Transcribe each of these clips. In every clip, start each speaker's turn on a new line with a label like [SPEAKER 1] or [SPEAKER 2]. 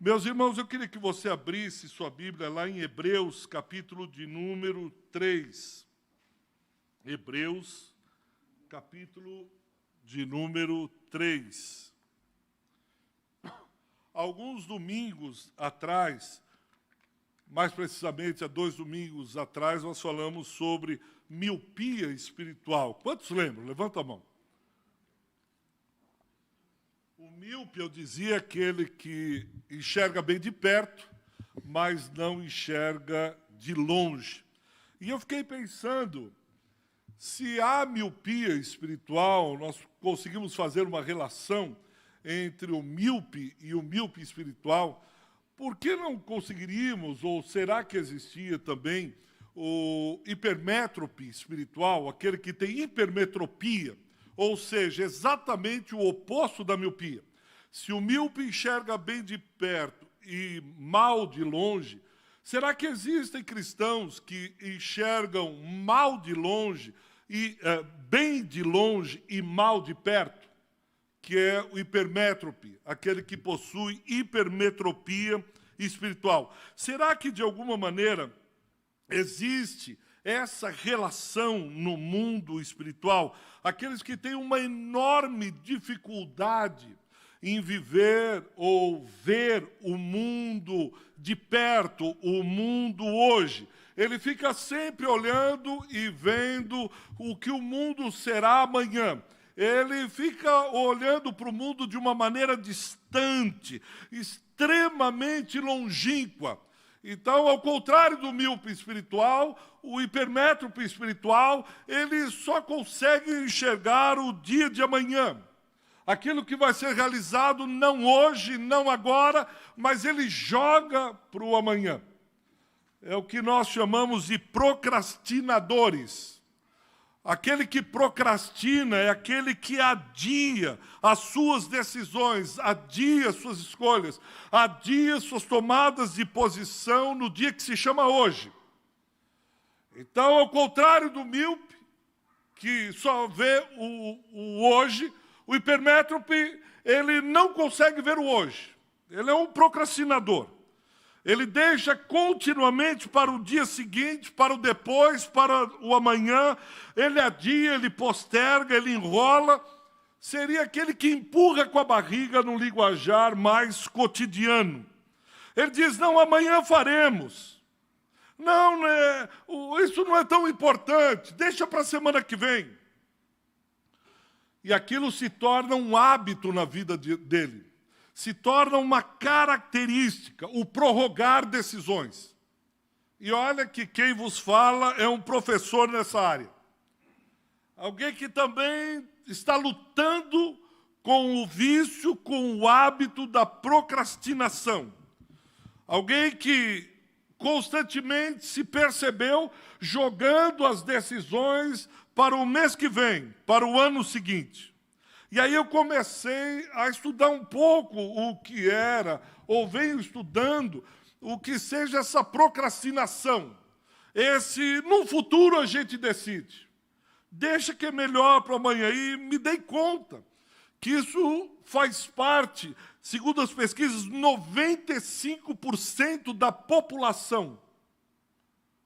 [SPEAKER 1] Meus irmãos, eu queria que você abrisse sua Bíblia lá em Hebreus, capítulo de número 3. Hebreus, capítulo de número 3. Alguns domingos atrás, mais precisamente há 2 domingos atrás, nós falamos sobre miopia espiritual. Quantos lembram? Levanta a mão. O míope, eu dizia, é aquele que enxerga bem de perto, mas não enxerga de longe. E eu fiquei pensando, se há miopia espiritual, nós conseguimos fazer uma relação entre o míope e o míope espiritual, por que não conseguiríamos, ou será que existia também, o hipermétrope espiritual, aquele que tem hipermetropia, ou seja, exatamente o oposto da miopia. Se o míope enxerga bem de perto e mal de longe, será que existem cristãos que enxergam mal de longe, e bem de longe e mal de perto? Que é o hipermétrope, aquele que possui hipermetropia espiritual. Será que, de alguma maneira, existe essa relação no mundo espiritual? Aqueles que têm uma enorme dificuldade em viver ou ver o mundo de perto, o mundo hoje. Ele fica sempre olhando e vendo o que o mundo será amanhã. Ele fica olhando para o mundo de uma maneira distante, extremamente longínqua. Então, ao contrário do míope espiritual, o hipermétrope espiritual, ele só consegue enxergar o dia de amanhã. Aquilo que vai ser realizado não hoje, não agora, mas ele joga para o amanhã. É o que nós chamamos de procrastinadores. Aquele que procrastina é aquele que adia as suas decisões, adia as suas escolhas, adia suas tomadas de posição no dia que se chama hoje. Então, ao contrário do míope, que só vê o hoje, o hipermétrope, ele não consegue ver o hoje. Ele é um procrastinador. Ele deixa continuamente para o dia seguinte, para o depois, para o amanhã. Ele adia, ele posterga, ele enrola. Seria aquele que empurra com a barriga no linguajar mais cotidiano. Ele diz, não, amanhã faremos. Não, né, isso não é tão importante, deixa para a semana que vem. E aquilo se torna um hábito na vida dele. Se torna uma característica, o prorrogar decisões. E olha que quem vos fala é um professor nessa área. Alguém que também está lutando com o vício, com o hábito da procrastinação. Alguém que constantemente se percebeu jogando as decisões para o mês que vem, para o ano seguinte. E aí eu comecei a estudar um pouco o que era, ou venho estudando, o que seja essa procrastinação. No futuro a gente decide. Deixa que é melhor para amanhã. E me dei conta que isso faz parte, segundo as pesquisas, 95% da população.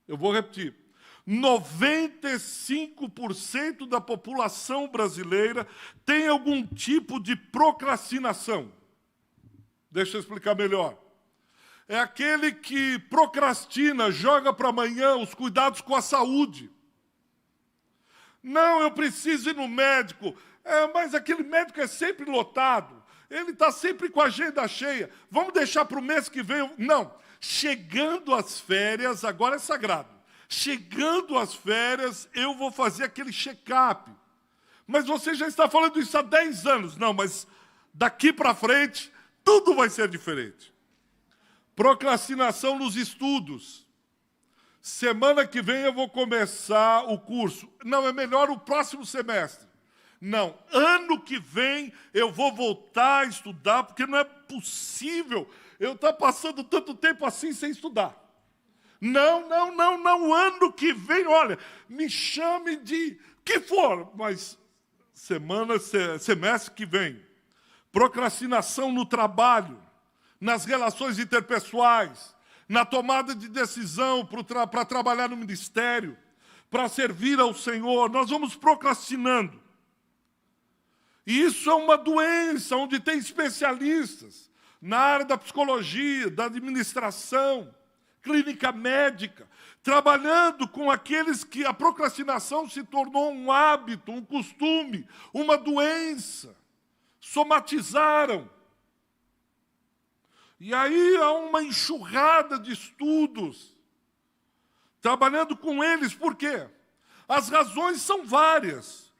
[SPEAKER 1] Eu vou repetir. 95% da população brasileira tem algum tipo de procrastinação. Deixa eu explicar melhor. É aquele que procrastina, joga para amanhã os cuidados com a saúde. Não, eu preciso ir no médico, mas aquele médico é sempre lotado, ele está sempre com a agenda cheia, vamos deixar para o mês que vem. Não, chegando às férias, agora é sagrado. Chegando às férias, eu vou fazer aquele check-up. Mas você já está falando isso há 10 anos. Não, mas daqui para frente, tudo vai ser diferente. Procrastinação nos estudos. Semana que vem eu vou começar o curso. Não, é melhor o próximo semestre. Não, ano que vem eu vou voltar a estudar, porque não é possível eu estar passando tanto tempo assim sem estudar. Não, ano que vem, olha, me chame de que for, mas semestre que vem. Procrastinação no trabalho. nas relações interpessoais, na tomada de decisão para trabalhar no ministério, para servir ao Senhor. Nós vamos procrastinando. E isso é uma doença onde tem especialistas na área da psicologia, da administração, clínica médica, trabalhando com aqueles que a procrastinação se tornou um hábito, um costume, uma doença. Somatizaram. E aí há uma enxurrada de estudos, trabalhando com eles. Por quê? As razões são várias.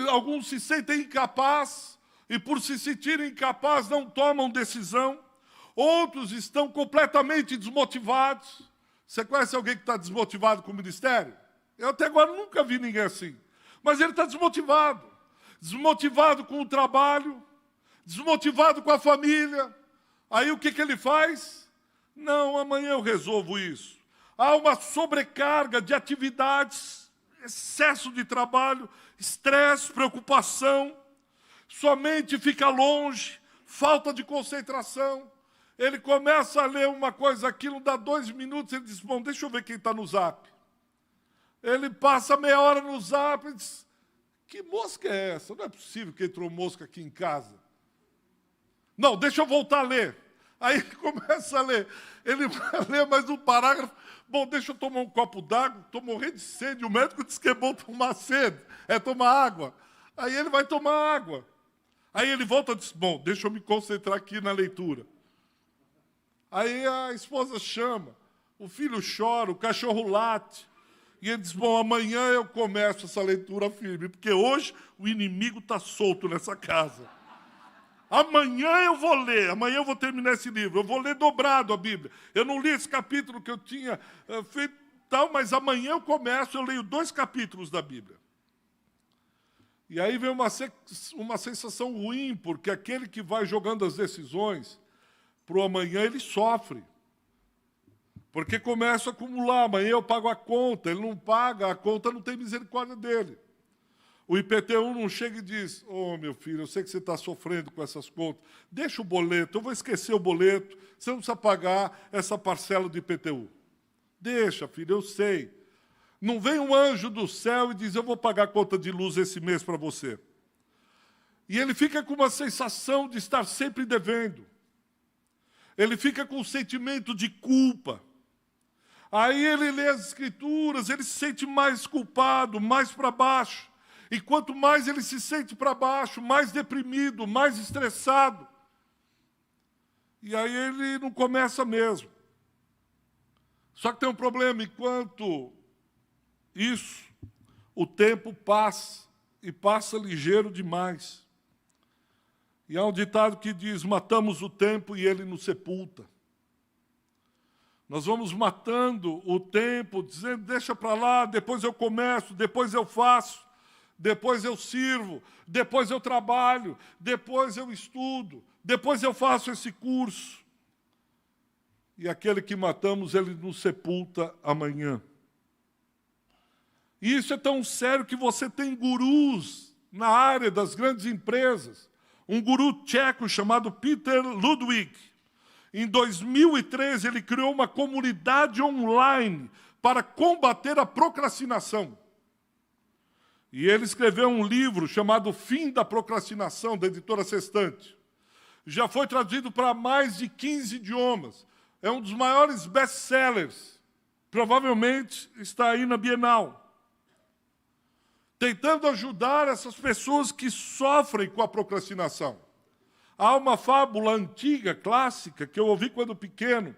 [SPEAKER 1] Alguns se sentem incapazes, e por se sentirem incapazes não tomam decisão. Outros estão completamente desmotivados. Você conhece alguém que está desmotivado com o ministério? Eu até agora nunca vi ninguém assim. Mas ele está desmotivado. Desmotivado com o trabalho, desmotivado com a família. Aí o que ele faz? Não, amanhã eu resolvo isso. Há uma sobrecarga de atividades, excesso de trabalho, estresse, preocupação, sua mente fica longe, falta de concentração. Ele começa a ler uma coisa aqui, não dá 2 minutos, ele diz, bom, deixa eu ver quem está no Zap. Ele passa meia hora no Zap e diz, que mosca é essa? Não é possível que entrou mosca aqui em casa. Não, deixa eu voltar a ler. Aí ele começa a ler. Ele vai ler mais um parágrafo. Bom, deixa eu tomar um copo d'água. Estou morrendo de sede. O médico disse que é bom tomar tomar água. Aí ele vai tomar água. Aí ele volta e diz, bom, deixa eu me concentrar aqui na leitura. Aí a esposa chama, o filho chora, o cachorro late. E ele diz, bom, amanhã eu começo essa leitura firme, porque hoje o inimigo está solto nessa casa. Amanhã eu vou ler, amanhã eu vou terminar esse livro, eu vou ler dobrado a Bíblia. Eu não li esse capítulo que eu tinha feito tal, mas amanhã eu começo, eu leio 2 capítulos da Bíblia. E aí vem uma sensação ruim, porque aquele que vai jogando as decisões para o amanhã, ele sofre. Porque começa a acumular, amanhã eu pago a conta, ele não paga, a conta não tem misericórdia dele. O IPTU não chega e diz, meu filho, eu sei que você está sofrendo com essas contas, deixa o boleto, eu vou esquecer o boleto, você não precisa pagar essa parcela do IPTU. Deixa, filho, eu sei. Não vem um anjo do céu e diz, eu vou pagar a conta de luz esse mês para você. E ele fica com uma sensação de estar sempre devendo. Ele fica com um sentimento de culpa. Aí ele lê as Escrituras, ele se sente mais culpado, mais para baixo. E quanto mais ele se sente para baixo, mais deprimido, mais estressado. E aí ele não começa mesmo. Só que tem um problema, enquanto isso, o tempo passa, e passa ligeiro demais. E há um ditado que diz, matamos o tempo e ele nos sepulta. Nós vamos matando o tempo, dizendo, deixa para lá, depois eu começo, depois eu faço, depois eu sirvo, depois eu trabalho, depois eu estudo, depois eu faço esse curso. E aquele que matamos, ele nos sepulta amanhã. E isso é tão sério que você tem gurus na área das grandes empresas. Um guru tcheco chamado Peter Ludwig. Em 2013, ele criou uma comunidade online para combater a procrastinação. E ele escreveu um livro chamado Fim da Procrastinação, da editora Sextante. Já foi traduzido para mais de 15 idiomas. É um dos maiores best-sellers. Provavelmente está aí na Bienal. Tentando ajudar essas pessoas que sofrem com a procrastinação. Há uma fábula antiga, clássica, que eu ouvi quando pequeno,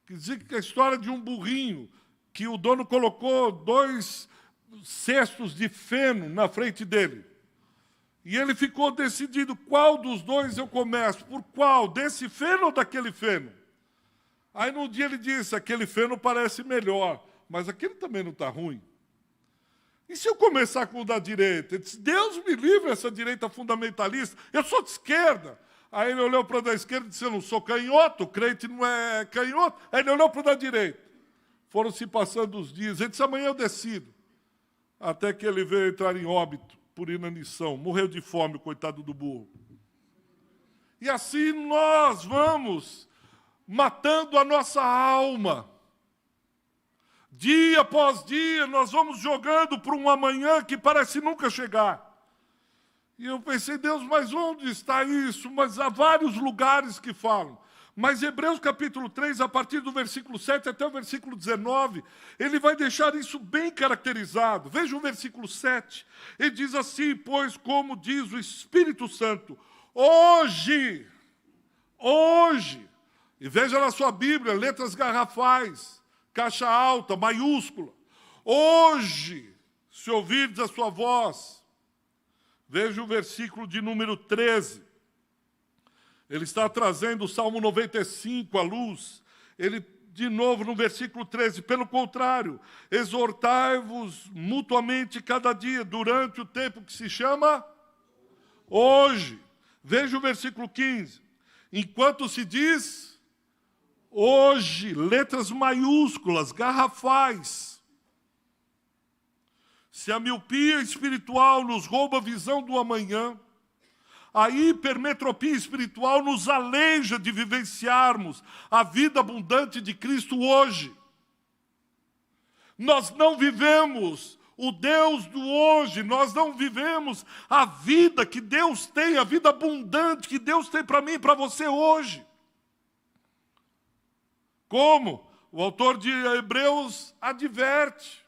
[SPEAKER 1] que dizia que é a história de um burrinho, que o dono colocou 2 cestos de feno na frente dele. E ele ficou decidido qual dos 2 eu começo, por qual, desse feno ou daquele feno? Aí num dia ele disse, aquele feno parece melhor, mas aquele também não está ruim. E se eu começar com o da direita? Ele disse, Deus me livre essa direita fundamentalista, eu sou de esquerda. Aí ele olhou para o da esquerda e disse, eu não sou canhoto, o crente não é canhoto. Aí ele olhou para o da direita. Foram se passando os dias, ele disse, amanhã eu decido. Até que ele veio entrar em óbito por inanição, morreu de fome, coitado do burro. E assim nós vamos matando a nossa alma. Dia após dia, nós vamos jogando para um amanhã que parece nunca chegar. E eu pensei, Deus, mas onde está isso? Mas há vários lugares que falam. Mas Hebreus capítulo 3, a partir do versículo 7 até o versículo 19, ele vai deixar isso bem caracterizado. Veja o versículo 7. Ele diz assim, pois como diz o Espírito Santo, hoje, e veja na sua Bíblia, letras garrafais, caixa alta, maiúscula. Hoje, se ouvirdes a sua voz, veja o versículo de número 13. Ele está trazendo o Salmo 95 à luz. Ele, de novo, no versículo 13, pelo contrário, exortai-vos mutuamente cada dia, durante o tempo que se chama hoje. Veja o versículo 15. Enquanto se diz hoje, letras maiúsculas, garrafais. Se a miopia espiritual nos rouba a visão do amanhã, a hipermetropia espiritual nos aleija de vivenciarmos a vida abundante de Cristo hoje. Nós não vivemos o Deus do hoje, nós não vivemos a vida que Deus tem, a vida abundante que Deus tem para mim e para você hoje. Como o autor de Hebreus adverte.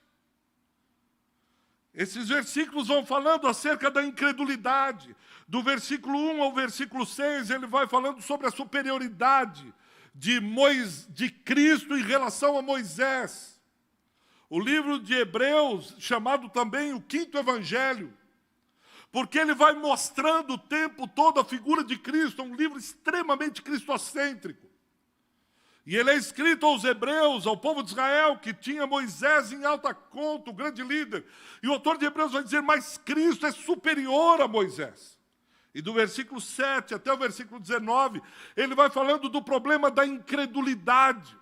[SPEAKER 1] Esses versículos vão falando acerca da incredulidade. Do versículo 1 ao versículo 6, ele vai falando sobre a superioridade de Cristo em relação a Moisés. O livro de Hebreus, chamado também o quinto evangelho, porque ele vai mostrando o tempo todo a figura de Cristo, é um livro extremamente cristocêntrico. E ele é escrito aos hebreus, ao povo de Israel, que tinha Moisés em alta conta, o grande líder. E o autor de Hebreus vai dizer, mas Cristo é superior a Moisés. E do versículo 7 até o versículo 19, ele vai falando do problema da incredulidade.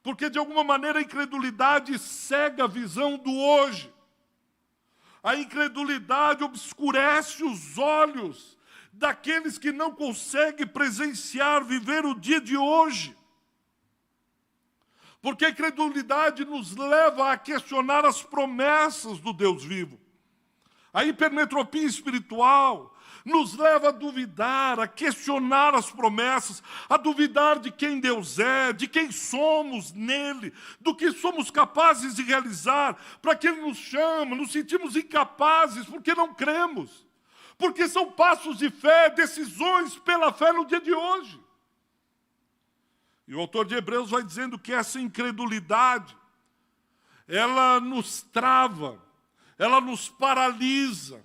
[SPEAKER 1] Porque, de alguma maneira, a incredulidade cega a visão do hoje. A incredulidade obscurece os olhos daqueles que não conseguem presenciar, viver o dia de hoje. Porque a incredulidade nos leva a questionar as promessas do Deus vivo. A hipermetropia espiritual nos leva a duvidar, a questionar as promessas, a duvidar de quem Deus é, de quem somos nele, do que somos capazes de realizar, para que Ele nos chama, nos sentimos incapazes porque não cremos, porque são passos de fé, decisões pela fé no dia de hoje. E o autor de Hebreus vai dizendo que essa incredulidade, ela nos trava, ela nos paralisa,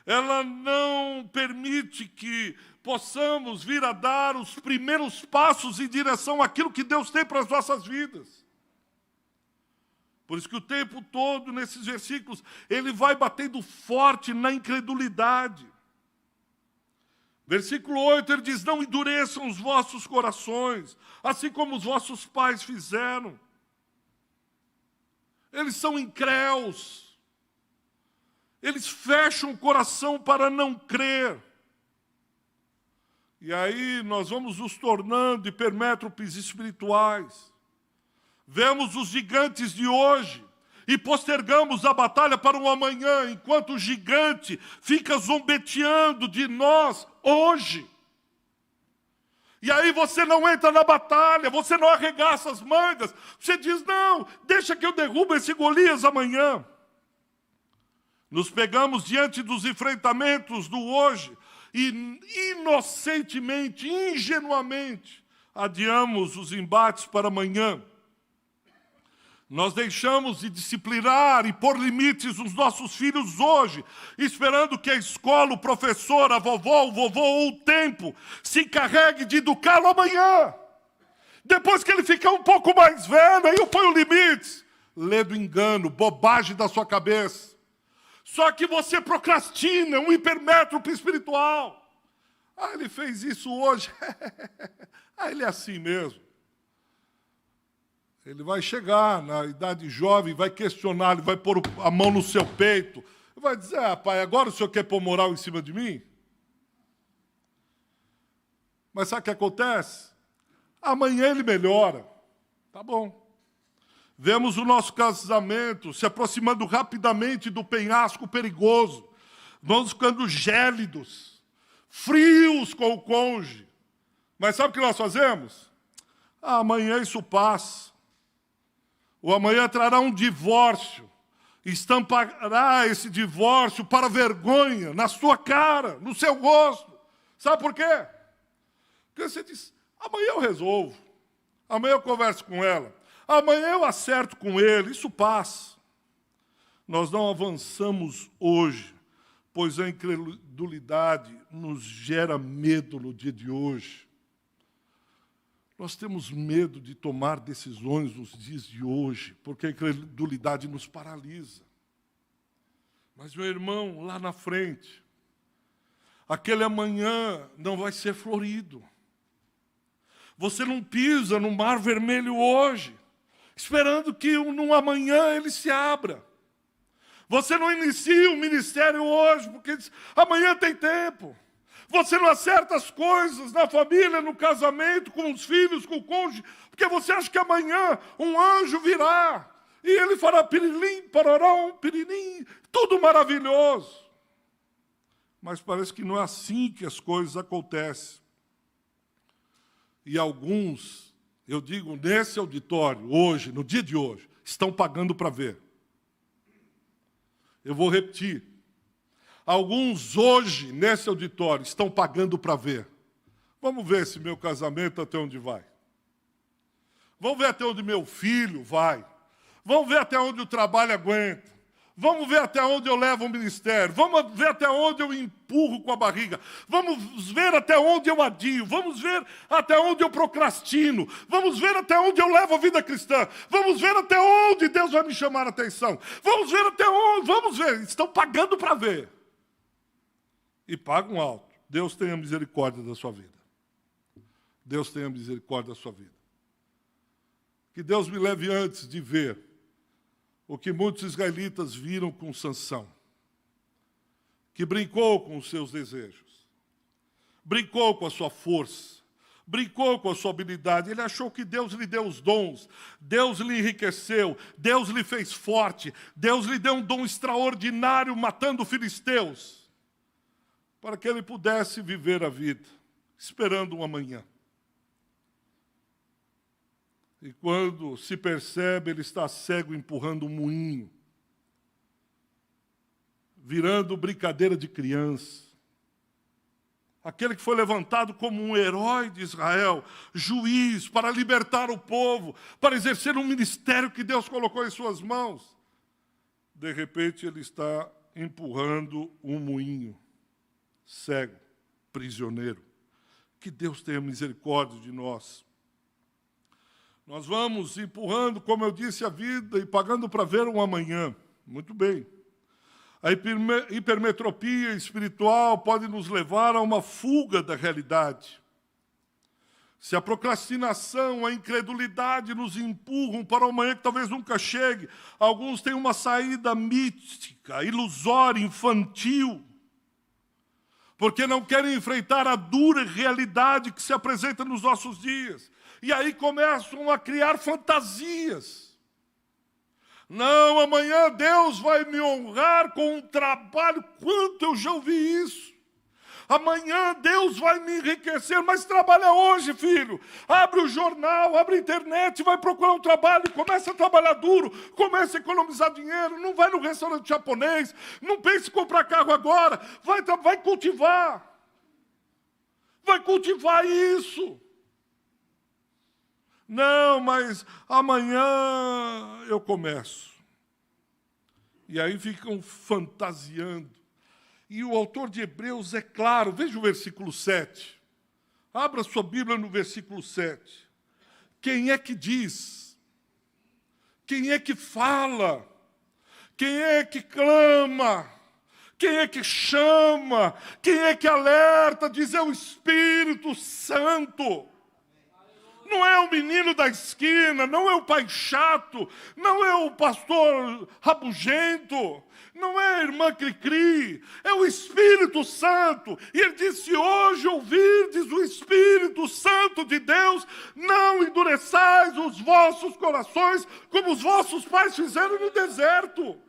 [SPEAKER 1] ela não permite que possamos vir a dar os primeiros passos em direção àquilo que Deus tem para as nossas vidas. Por isso que o tempo todo, nesses versículos, ele vai batendo forte na incredulidade. Versículo 8, ele diz, não endureçam os vossos corações, assim como os vossos pais fizeram. Eles são incréus. Eles fecham o coração para não crer. E aí nós vamos nos tornando hipermétropes espirituais. Vemos os gigantes de hoje e postergamos a batalha para um amanhã, enquanto o gigante fica zombeteando de nós hoje. E aí você não entra na batalha, você não arregaça as mangas, você diz, não, deixa que eu derrubo esse Golias amanhã. Nos pegamos diante dos enfrentamentos do hoje e inocentemente, ingenuamente, adiamos os embates para amanhã. Nós deixamos de disciplinar e pôr limites nos nossos filhos hoje, esperando que a escola, o professor, a vovó, o vovô ou o tempo se encarregue de educá-lo amanhã. Depois que ele ficar um pouco mais velho, aí eu ponho limites. Lê do engano, bobagem da sua cabeça. Só que você procrastina, um hipermétrope espiritual. Ah, ele fez isso hoje. Ah, ele é assim mesmo. Ele vai chegar na idade jovem, vai questionar, ele vai pôr a mão no seu peito, vai dizer, pai, agora o senhor quer pôr moral em cima de mim? Mas sabe o que acontece? Amanhã ele melhora. Tá bom. Vemos o nosso casamento se aproximando rapidamente do penhasco perigoso. Vamos ficando gélidos, frios com o cônjuge. Mas sabe o que nós fazemos? Amanhã isso passa. O amanhã trará um divórcio. Estampará esse divórcio para vergonha, na sua cara, no seu rosto. Sabe por quê? Porque você diz, amanhã eu resolvo. Amanhã eu converso com ela. Amanhã eu acerto com ele. Isso passa. Nós não avançamos hoje, pois a incredulidade nos gera medo no dia de hoje. Nós temos medo de tomar decisões nos dias de hoje, porque a incredulidade nos paralisa. Mas, meu irmão, lá na frente, aquele amanhã não vai ser florido. Você não pisa no mar vermelho hoje, esperando que num amanhã ele se abra. Você não inicia o ministério hoje, porque diz, amanhã tem tempo. Você não acerta as coisas na família, no casamento, com os filhos, com o cônjuge, porque você acha que amanhã um anjo virá e ele fará pirilim, pararão, pirilim, tudo maravilhoso. Mas parece que não é assim que as coisas acontecem. E alguns, eu digo, nesse auditório, hoje, no dia de hoje, estão pagando para ver. Eu vou repetir. Alguns hoje, nesse auditório, estão pagando para ver. Vamos ver se meu casamento até onde vai. Vamos ver até onde meu filho vai. Vamos ver até onde o trabalho aguenta. Vamos ver até onde eu levo o ministério. Vamos ver até onde eu empurro com a barriga. Vamos ver até onde eu adio. Vamos ver até onde eu procrastino. Vamos ver até onde eu levo a vida cristã. Vamos ver até onde Deus vai me chamar a atenção. Vamos ver até onde. Vamos ver. Estão pagando para ver. E pagam alto. Deus tenha misericórdia da sua vida. Deus tenha misericórdia da sua vida. Que Deus me leve antes de ver o que muitos israelitas viram com Sansão, que brincou com os seus desejos, brincou com a sua força, brincou com a sua habilidade. Ele achou que Deus lhe deu os dons, Deus lhe enriqueceu, Deus lhe fez forte, Deus lhe deu um dom extraordinário matando filisteus, para que ele pudesse viver a vida, esperando um amanhã. E quando se percebe, ele está cego empurrando um moinho, virando brincadeira de criança. Aquele que foi levantado como um herói de Israel, juiz, para libertar o povo, para exercer um ministério que Deus colocou em suas mãos. De repente, ele está empurrando um moinho, cego, prisioneiro. Que Deus tenha misericórdia de nós. Nós vamos empurrando, como eu disse, a vida e pagando para ver um amanhã. Muito bem. A hipermetropia espiritual pode nos levar a uma fuga da realidade. Se a procrastinação, a incredulidade nos empurram para o amanhã que talvez nunca chegue, alguns têm uma saída mística, ilusória, infantil, porque não querem enfrentar a dura realidade que se apresenta nos nossos dias. E aí começam a criar fantasias. Não, amanhã Deus vai me honrar com um trabalho. Quanto eu já ouvi isso. Amanhã Deus vai me enriquecer, mas trabalha hoje, filho. Abre o jornal, abre a internet, vai procurar um trabalho, começa a trabalhar duro, começa a economizar dinheiro, não vai no restaurante japonês, não pense em comprar carro agora, vai cultivar. Vai cultivar isso. Não, mas amanhã eu começo. E aí ficam fantasiando. E o autor de Hebreus é claro, veja o versículo 7. Abra sua Bíblia no versículo 7. Quem é que diz? Quem é que fala? Quem é que clama? Quem é que chama? Quem é que alerta? Diz é o Espírito Santo. Não é o menino da esquina, não é o pai chato, não é o pastor rabugento, não é a irmã Cri-Cri, é o Espírito Santo. E ele disse: hoje ouvirdes o Espírito Santo de Deus, não endureçais os vossos corações, como os vossos pais fizeram no deserto.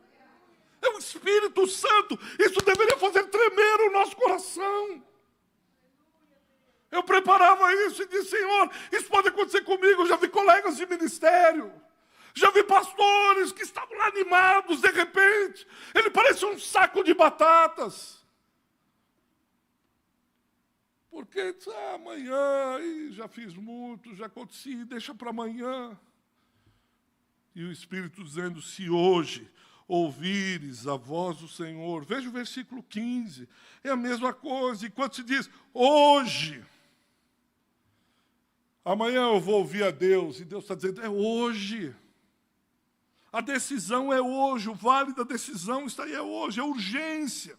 [SPEAKER 1] É o Espírito Santo. Isso deveria fazer tremer o nosso coração. Eu preparava isso e disse: Senhor, isso pode acontecer comigo. Eu já vi colegas de ministério, já vi pastores que estavam lá animados, de repente, ele parece um saco de batatas. Porque disse: amanhã, e já fiz muito, já aconteci, deixa para amanhã. E o Espírito dizendo: se hoje ouvires a voz do Senhor. Veja o versículo 15, é a mesma coisa. E quando se diz hoje, amanhã eu vou ouvir a Deus, e Deus está dizendo: é hoje. A decisão é hoje, o vale da decisão está aí, é hoje, é urgência.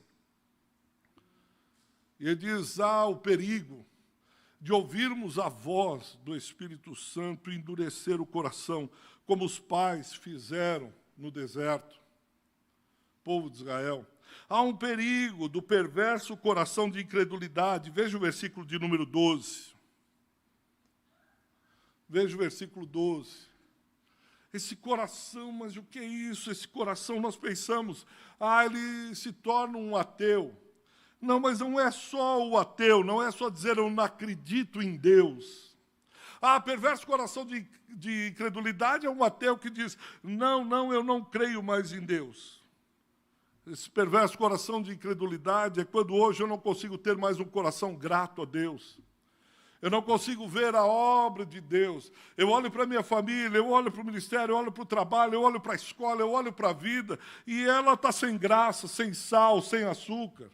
[SPEAKER 1] E ele diz: há o perigo de ouvirmos a voz do Espírito Santo e endurecer o coração, como os pais fizeram no deserto, povo de Israel. Há um perigo do perverso coração de incredulidade. Veja o versículo de número 12. Veja o versículo 12. Esse coração, mas o que é isso? Esse coração, nós pensamos, ele se torna um ateu. Não, mas não é só o ateu, não é só dizer eu não acredito em Deus. Perverso coração de incredulidade é um ateu que diz: não, eu não creio mais em Deus. Esse perverso coração de incredulidade é quando hoje eu não consigo ter mais um coração grato a Deus. Eu não consigo ver a obra de Deus. Eu olho para a minha família, eu olho para o ministério, eu olho para o trabalho, eu olho para a escola, eu olho para a vida, e ela está sem graça, sem sal, sem açúcar.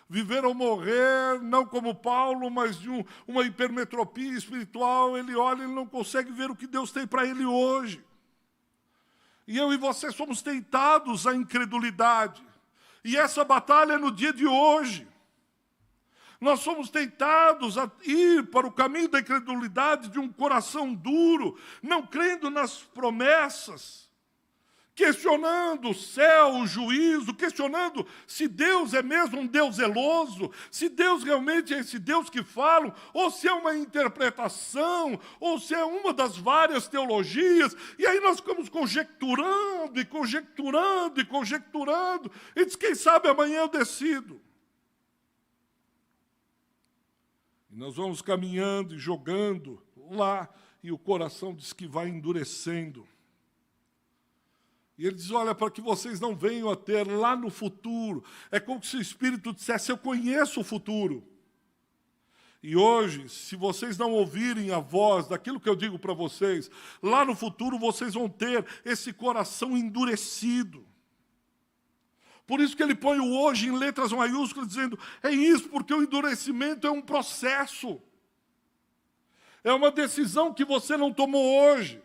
[SPEAKER 1] Viver ou morrer, não como Paulo, mas de uma hipermetropia espiritual. Ele olha e não consegue ver o que Deus tem para ele hoje. E eu e você somos tentados à incredulidade. E essa batalha é no dia de hoje. Nós somos tentados a ir para o caminho da incredulidade de um coração duro, não crendo nas promessas, questionando o céu, o juízo, questionando se Deus é mesmo um Deus zeloso, se Deus realmente é esse Deus que fala, ou se é uma interpretação, ou se é uma das várias teologias. E aí nós ficamos conjecturando, e diz: quem sabe amanhã eu decido. E nós vamos caminhando e jogando lá, e o coração diz que vai endurecendo. E ele diz: olha, para que vocês não venham a ter lá no futuro. É como se o Espírito dissesse: eu conheço o futuro. E hoje, se vocês não ouvirem a voz daquilo que eu digo para vocês, lá no futuro vocês vão ter esse coração endurecido. Por isso que ele põe o hoje em letras maiúsculas, dizendo: é isso, porque o endurecimento é um processo. É uma decisão que você não tomou hoje.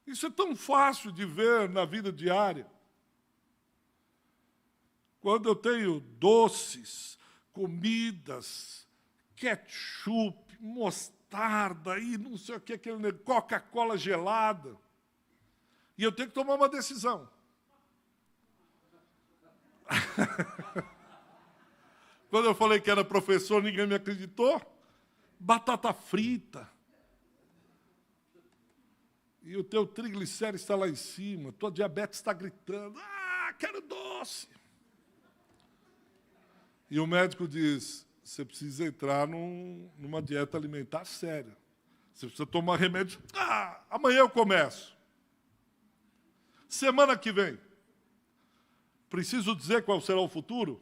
[SPEAKER 1] Isso é tão fácil de ver na vida diária. Quando eu tenho doces, comidas, ketchup, mostarda, e não sei o que, aquele Coca-Cola gelada, e eu tenho que tomar uma decisão. Quando eu falei que era professor, ninguém me acreditou. Batata frita. E o teu triglicérido está lá em cima, tua diabetes está gritando: quero doce. E o médico diz: você precisa entrar numa dieta alimentar séria. Você precisa tomar remédio. Amanhã eu começo. Semana que vem. Preciso dizer qual será o futuro?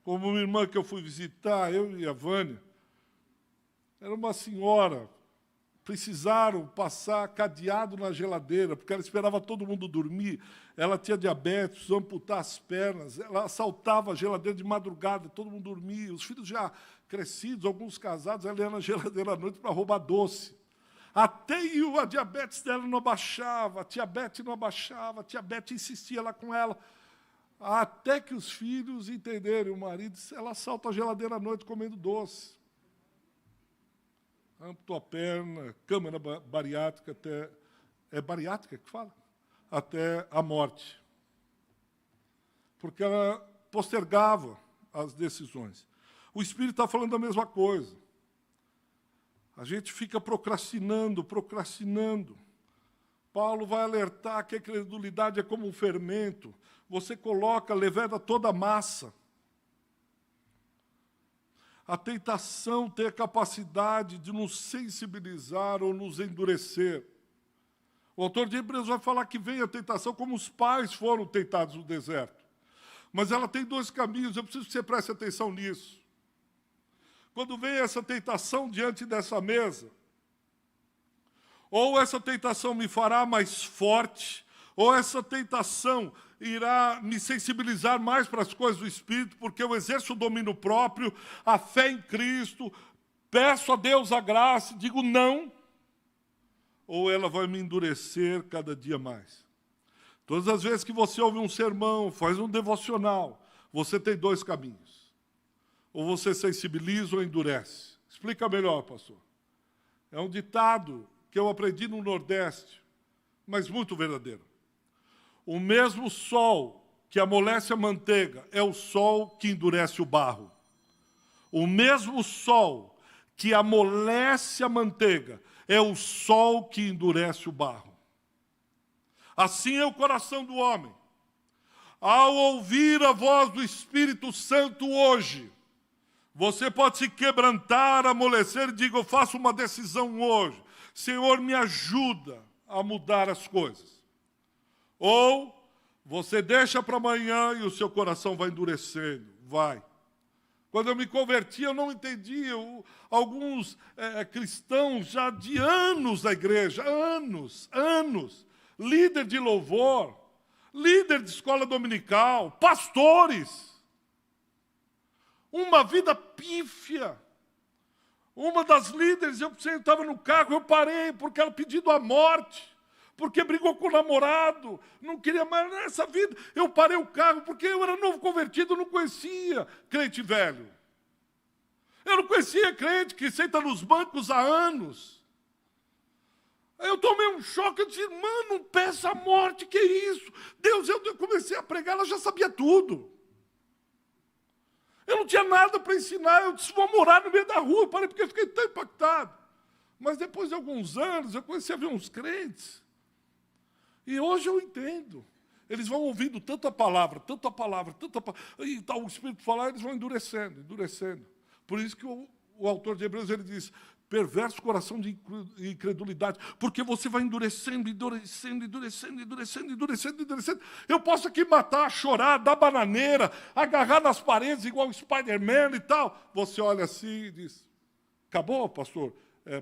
[SPEAKER 1] Como uma irmã que eu fui visitar, eu e a Vânia, era uma senhora. Precisaram passar cadeado na geladeira, porque ela esperava todo mundo dormir. Ela tinha diabetes, precisou amputar as pernas. Ela assaltava a geladeira de madrugada, todo mundo dormia. Os filhos já crescidos, alguns casados, ela ia na geladeira à noite para roubar doce. Até a diabetes dela não abaixava, a diabetes não abaixava, a diabetes insistia lá com ela. Até que os filhos entenderam, o marido, ela assalta a geladeira à noite comendo doce. amputou a perna, câmara bariátrica até... É bariátrica que fala? Até a morte. Porque ela postergava as decisões. O Espírito está falando a mesma coisa. A gente fica procrastinando. Paulo vai alertar que a credulidade é como um fermento. Você coloca, leveda toda a massa. A tentação tem a capacidade de nos sensibilizar ou nos endurecer. O autor de Hebreus vai falar que vem a tentação como os pais foram tentados no deserto. Mas ela tem dois caminhos, eu preciso que você preste atenção nisso. Quando vem essa tentação diante dessa mesa, ou essa tentação me fará mais forte, ou essa tentação irá me sensibilizar mais para as coisas do Espírito, porque eu exerço o domínio próprio, a fé em Cristo, peço a Deus a graça, digo não, ou ela vai me endurecer cada dia mais. Todas as vezes que você ouve um sermão, faz um devocional, você tem dois caminhos. Ou você sensibiliza ou endurece. Explica melhor, pastor. É um ditado que eu aprendi no Nordeste, mas muito verdadeiro. O mesmo sol que amolece a manteiga é o sol que endurece o barro. O mesmo sol que amolece a manteiga é o sol que endurece o barro. Assim é o coração do homem. Ao ouvir a voz do Espírito Santo hoje, você pode se quebrantar, amolecer e diga, eu faço uma decisão hoje. Senhor, me ajuda a mudar as coisas. Ou você deixa para amanhã e o seu coração vai endurecendo. Vai. Quando eu me converti, eu não entendia. Alguns cristãos já de anos da igreja, anos, líder de louvor, líder de escola dominical, pastores. Uma vida pífia. Uma das líderes, eu estava no carro, eu parei, porque ela pedindo a morte, porque brigou com o namorado, não queria mais nessa vida. Eu parei o carro, porque eu era novo convertido, eu não conhecia crente velho. Eu não conhecia crente que senta nos bancos há anos. Eu tomei um choque, eu disse, irmã, não peça a morte, que isso? Deus, eu comecei a pregar, ela já sabia tudo. Eu não tinha nada para ensinar, eu disse, vou morar no meio da rua, eu parei porque eu fiquei tão impactado. Mas depois de alguns anos, eu comecei a ver uns crentes. E hoje eu entendo. Eles vão ouvindo tanta palavra, e tal, o Espírito falar, eles vão endurecendo. Por isso que o autor de Hebreus, ele diz, perverso coração de incredulidade, porque você vai endurecendo. Eu posso aqui matar, chorar, dar bananeira, agarrar nas paredes igual o Spider-Man e tal. Você olha assim e diz, acabou, pastor?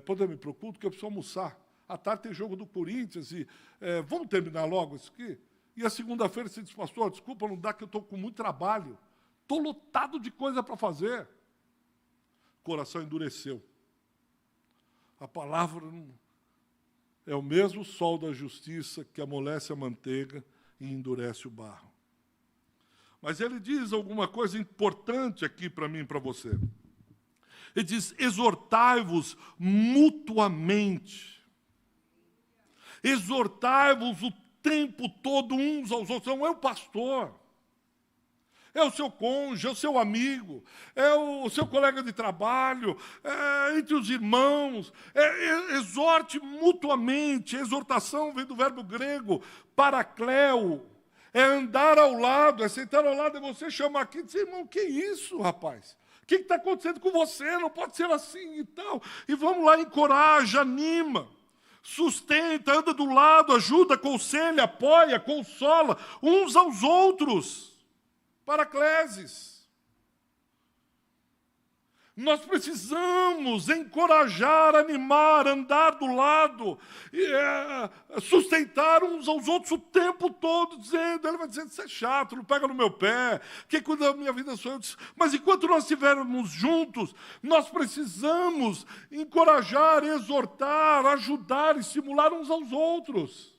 [SPEAKER 1] Podemos ir para o culto que eu preciso almoçar. À tarde tem jogo do Corinthians e vamos terminar logo isso aqui? E a segunda-feira você diz, pastor, desculpa, não dá que eu estou com muito trabalho. Estou lotado de coisa para fazer. O coração endureceu. A palavra é o mesmo sol da justiça que amolece a manteiga e endurece o barro. Mas ele diz alguma coisa importante aqui para mim e para você. Ele diz, exortai-vos mutuamente. Exortai-vos o tempo todo uns aos outros. Não é o pastor. É o seu cônjuge, é o seu amigo, é o seu colega de trabalho, é entre os irmãos. Exorte mutuamente. Exortação vem do verbo grego, parakleo. É andar ao lado, é sentar ao lado, é você chamar aqui e dizer, irmão, que isso, rapaz? O que está acontecendo com você? Não pode ser assim e tal. E vamos lá, encoraja, anima, sustenta, anda do lado, ajuda, aconselha, apoia, consola uns aos outros. Paracleses. Nós precisamos encorajar, animar, andar do lado, sustentar uns aos outros o tempo todo, dizendo, ele vai dizer, isso é chato, não pega no meu pé, quem cuida da minha vida sou eu. Mas enquanto nós estivermos juntos, nós precisamos encorajar, exortar, ajudar, estimular uns aos outros.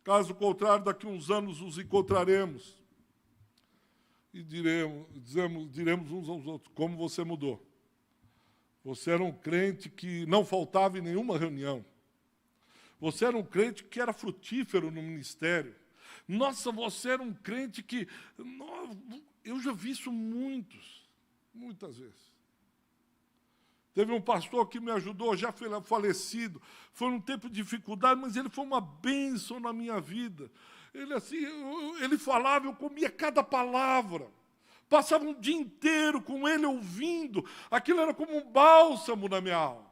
[SPEAKER 1] Caso contrário, daqui a uns anos nos encontraremos. E diremos uns aos outros, como você mudou. Você era um crente que não faltava em nenhuma reunião. Você era um crente que era frutífero no ministério. Nossa, você era um crente que... Eu já vi isso muitas vezes. Teve um pastor que me ajudou, já falecido. Foi um tempo de dificuldade, mas ele foi uma bênção na minha vida. Ele, assim, ele falava, eu comia cada palavra. Passava um dia inteiro com ele ouvindo. Aquilo era como um bálsamo na minha alma.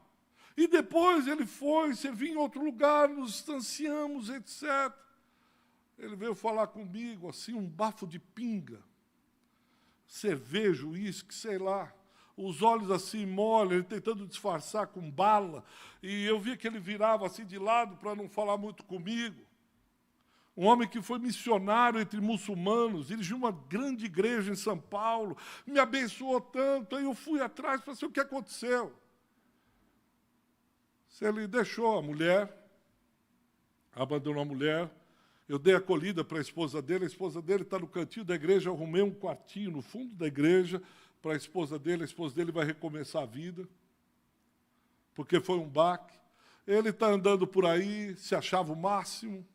[SPEAKER 1] E depois ele foi servir em outro lugar, nos distanciamos, etc. Ele veio falar comigo, assim, um bafo de pinga. Cerveja, uísque, sei lá. Os olhos assim mole, ele tentando disfarçar com bala. E eu via que ele virava assim de lado para não falar muito comigo. Um homem que foi missionário entre muçulmanos, dirigiu uma grande igreja em São Paulo, me abençoou tanto. Aí eu fui atrás e falei assim, o que aconteceu? Se ele deixou a mulher, abandonou a mulher, eu dei acolhida para a esposa dele está no cantinho da igreja, eu arrumei um quartinho no fundo da igreja para a esposa dele vai recomeçar a vida, porque foi um baque. Ele está andando por aí, se achava o máximo,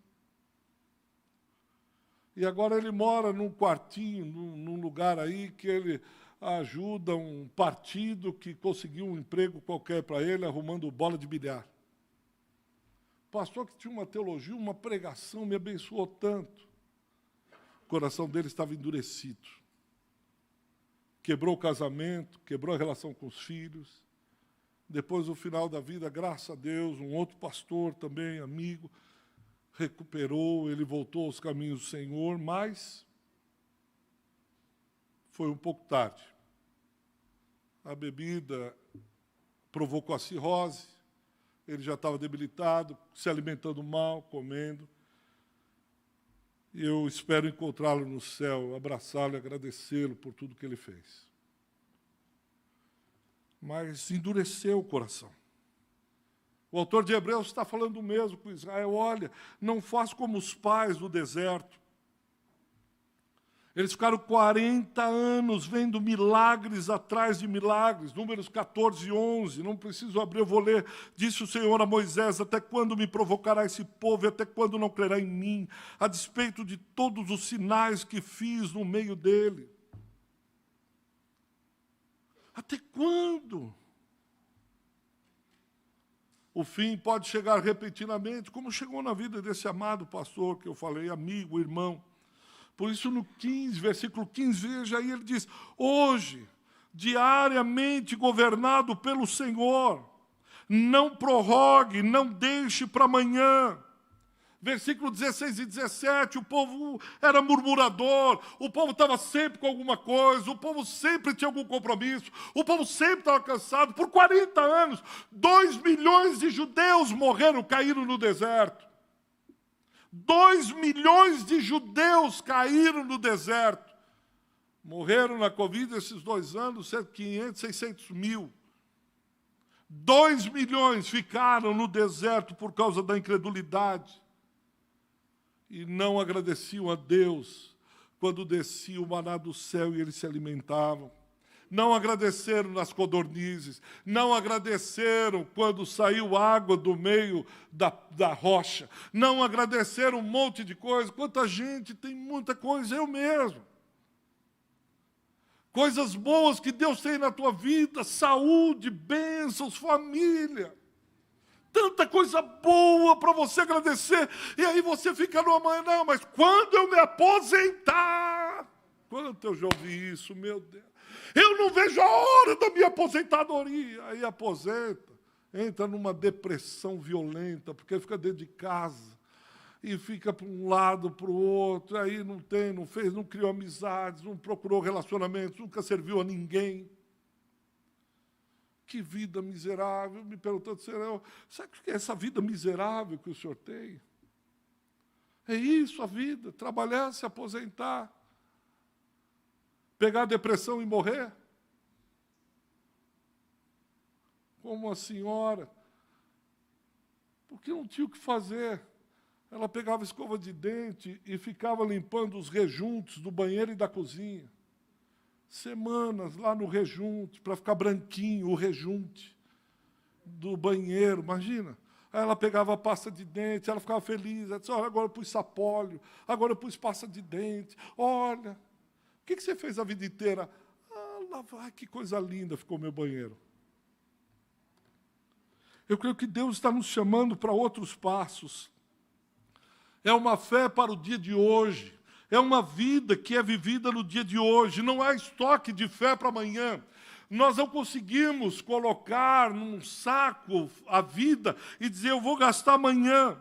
[SPEAKER 1] e agora ele mora num quartinho, num lugar aí que ele ajuda um partido que conseguiu um emprego qualquer para ele, arrumando bola de bilhar. Pastor que tinha uma teologia, uma pregação, me abençoou tanto. O coração dele estava endurecido. Quebrou o casamento, quebrou a relação com os filhos. Depois, no final da vida, graças a Deus, um outro pastor também, amigo, recuperou, ele voltou aos caminhos do Senhor, mas foi um pouco tarde. A bebida provocou a cirrose, ele já estava debilitado, se alimentando mal, comendo. E eu espero encontrá-lo no céu, abraçá-lo e agradecê-lo por tudo que ele fez. Mas endureceu o coração. O autor de Hebreus está falando o mesmo com Israel. Olha, não faz como os pais do deserto. Eles ficaram 40 anos vendo milagres atrás de milagres. Números 14 e 11. Não preciso abrir, eu vou ler. Disse o Senhor a Moisés, até quando me provocará esse povo e até quando não crerá em mim, a despeito de todos os sinais que fiz no meio dele? Até quando? O fim pode chegar repentinamente, como chegou na vida desse amado pastor que eu falei, amigo, irmão. Por isso, no 15, versículo 15, veja aí, ele diz, hoje, diariamente governado pelo Senhor, não prorrogue, não deixe para amanhã. Versículo 16 e 17, o povo era murmurador, o povo estava sempre com alguma coisa, o povo sempre tinha algum compromisso, o povo sempre estava cansado. Por 40 anos, 2 milhões de judeus morreram, caíram no deserto. 2 milhões de judeus caíram no deserto. Morreram na Covid esses 2 anos, cerca de 500, 600 mil. 2 milhões ficaram no deserto por causa da incredulidade. E não agradeciam a Deus quando descia o maná do céu e eles se alimentavam. Não agradeceram nas codornizes, não agradeceram quando saiu água do meio da rocha, não agradeceram um monte de coisa. Quanta gente tem muita coisa, eu mesmo. Coisas boas que Deus tem na tua vida, saúde, bênçãos, família. Tanta coisa boa para você agradecer, e aí você fica no amanhã, não, mas quando eu me aposentar, quanto eu já ouvi isso, meu Deus, eu não vejo a hora da minha aposentadoria, aí aposenta, entra numa depressão violenta, porque fica dentro de casa, e fica para um lado, para o outro, aí não tem, não fez, não criou amizades, não procurou relacionamentos, nunca serviu a ninguém. Que vida miserável, me perguntando, Senhor, sabe o que é essa vida miserável que o Senhor tem? É isso a vida, trabalhar, se aposentar, pegar a depressão e morrer? Como a senhora, porque não tinha o que fazer. Ela pegava escova de dente e ficava limpando os rejuntos do banheiro e da cozinha. semanas lá no rejunte, para ficar branquinho, o rejunte do banheiro, imagina. Aí ela pegava a pasta de dente, ela ficava feliz, ela disse, olha, agora eu pus sapólio, agora eu pus pasta de dente, olha, o que você fez a vida inteira? Lá vai, que coisa linda ficou meu banheiro. Eu creio que Deus está nos chamando para outros passos. É uma fé para o dia de hoje. É uma vida que é vivida no dia de hoje. Não há estoque de fé para amanhã. Nós não conseguimos colocar num saco a vida e dizer, eu vou gastar amanhã.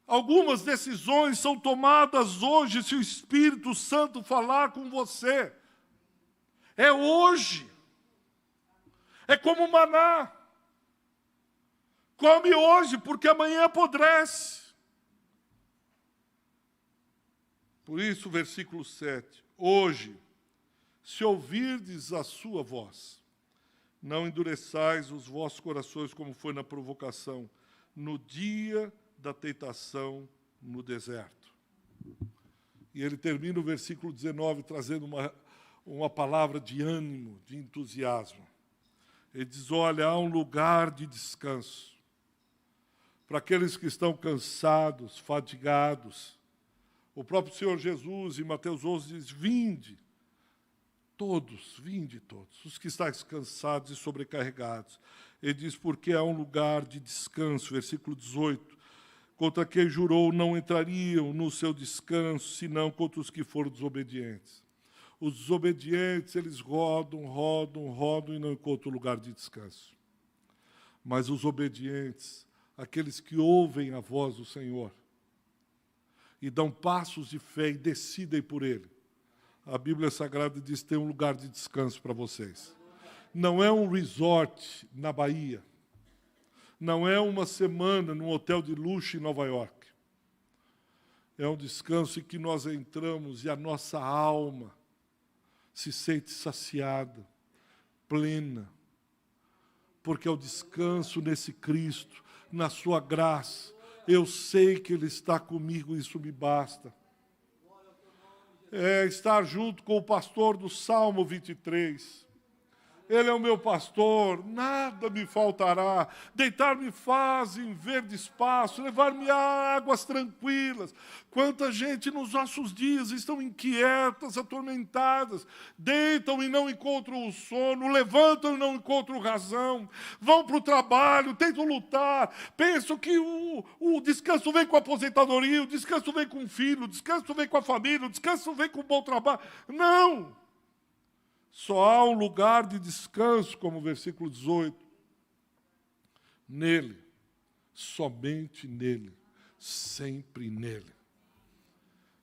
[SPEAKER 1] Algumas decisões são tomadas hoje se o Espírito Santo falar com você. É hoje. É como maná. Come hoje, porque amanhã apodrece. Por isso, versículo 7. Hoje, se ouvirdes a sua voz, não endureçais os vossos corações como foi na provocação, no dia da tentação no deserto. E ele termina o versículo 19 trazendo uma palavra de ânimo, de entusiasmo. Ele diz, olha, há um lugar de descanso para aqueles que estão cansados, fadigados. O próprio Senhor Jesus, em Mateus 11, diz, vinde todos, os que estáis cansados e sobrecarregados. Ele diz, porque há um lugar de descanso, versículo 18, contra quem jurou não entrariam no seu descanso, senão contra os que foram desobedientes. Os desobedientes, eles rodam e não encontram lugar de descanso. Mas os obedientes, aqueles que ouvem a voz do Senhor e dão passos de fé e decidem por Ele, a Bíblia Sagrada diz que tem um lugar de descanso para vocês. Não é um resort na Bahia. Não é uma semana num hotel de luxo em Nova York. É um descanso em que nós entramos e a nossa alma se sente saciada, plena. Porque é o descanso nesse Cristo, na sua graça. Eu sei que Ele está comigo, isso me basta. É estar junto com o pastor do Salmo 23. Ele é o meu pastor, nada me faltará. Deitar-me faz em verde espaço, levar-me a águas tranquilas. Quanta gente nos nossos dias estão inquietas, atormentadas, deitam e não encontram o sono, levantam e não encontram razão, vão para o trabalho, tentam lutar, pensam que o descanso vem com a aposentadoria, o descanso vem com o filho, o descanso vem com a família, o descanso vem com o bom trabalho. Não! Só há um lugar de descanso, como o versículo 18. Nele, somente nele, sempre nele.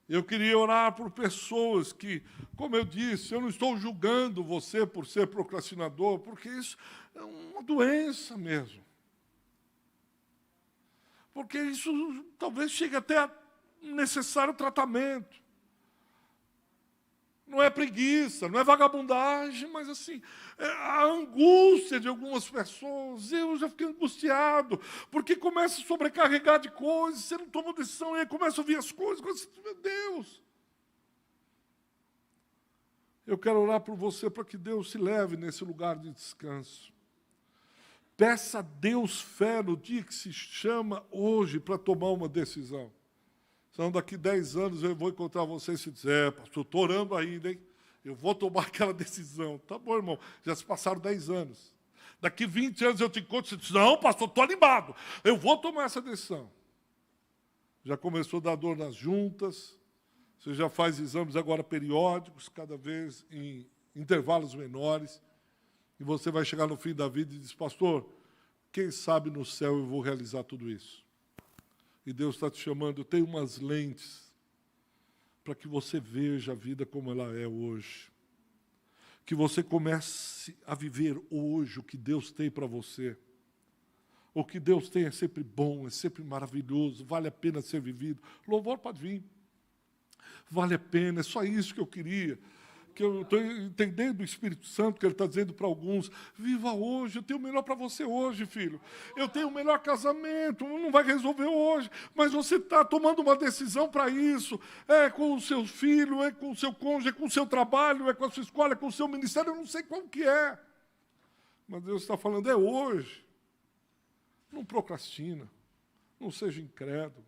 [SPEAKER 1] Eu queria orar por pessoas que, como eu disse, eu não estou julgando você por ser procrastinador, porque isso é uma doença mesmo. Porque isso talvez chegue até a necessário tratamento. Não é preguiça, não é vagabundagem, mas assim, a angústia de algumas pessoas. Eu já fiquei angustiado, porque começa a sobrecarregar de coisas, você não toma decisão, e aí começa a ouvir as coisas, meu Deus. Eu quero orar por você para que Deus se leve nesse lugar de descanso. Peça a Deus fé no dia que se chama hoje para tomar uma decisão. Senão daqui 10 anos eu vou encontrar você e se dizer, pastor, estou orando ainda, hein? Eu vou tomar aquela decisão. Tá bom, irmão, já se passaram 10 anos. Daqui 20 anos eu te encontro e você diz, não, pastor, estou animado, eu vou tomar essa decisão. Já começou a dar dor nas juntas, você já faz exames agora periódicos, cada vez em intervalos menores, e você vai chegar no fim da vida e diz, pastor, quem sabe no céu eu vou realizar tudo isso. E Deus está te chamando, tem umas lentes para que você veja a vida como ela é hoje. Que você comece a viver hoje o que Deus tem para você. O que Deus tem é sempre bom, é sempre maravilhoso, vale a pena ser vivido. Louvor pode vir. Vale a pena, é só isso que eu queria. que eu estou entendendo o Espírito Santo, que ele está dizendo para alguns, viva hoje, eu tenho o melhor para você hoje, filho. Eu tenho o melhor casamento, não vai resolver hoje, mas você está tomando uma decisão para isso. É com o seu filho, é com o seu cônjuge, é com o seu trabalho, é com a sua escola, é com o seu ministério, eu não sei qual que é. Mas Deus está falando, é hoje. Não procrastina, não seja incrédulo.